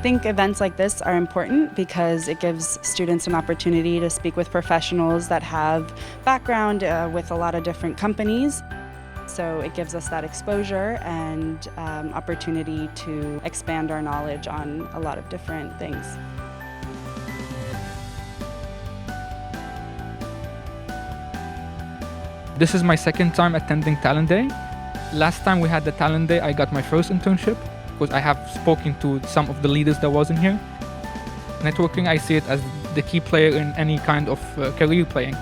think events like this are important because it gives students an opportunity to speak with professionals that have background with a lot of different companies. So it gives us that exposure and opportunity to expand our knowledge on a lot of different things. This is my second time attending Talent Day. Last time we had the Talent Day, I got my first internship because I have spoken to some of the leaders that wasn't here. Networking, I see it as the key player in any kind of career playing.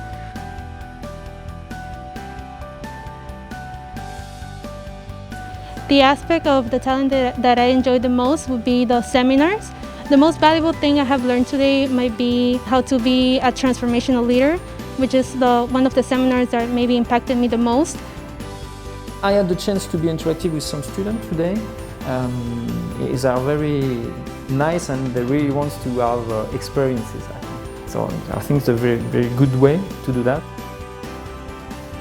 The aspect of the talent that I enjoyed the most would be the seminars. The most valuable thing I have learned today might be how to be a transformational leader, which is one of the seminars that maybe impacted me the most. I had the chance to be interactive with some students today. They are very nice and they really want to have experiences. So I think it's a very, very good way to do that.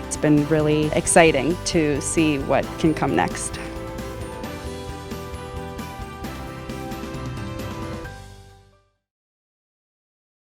It's been really exciting to see what can come next.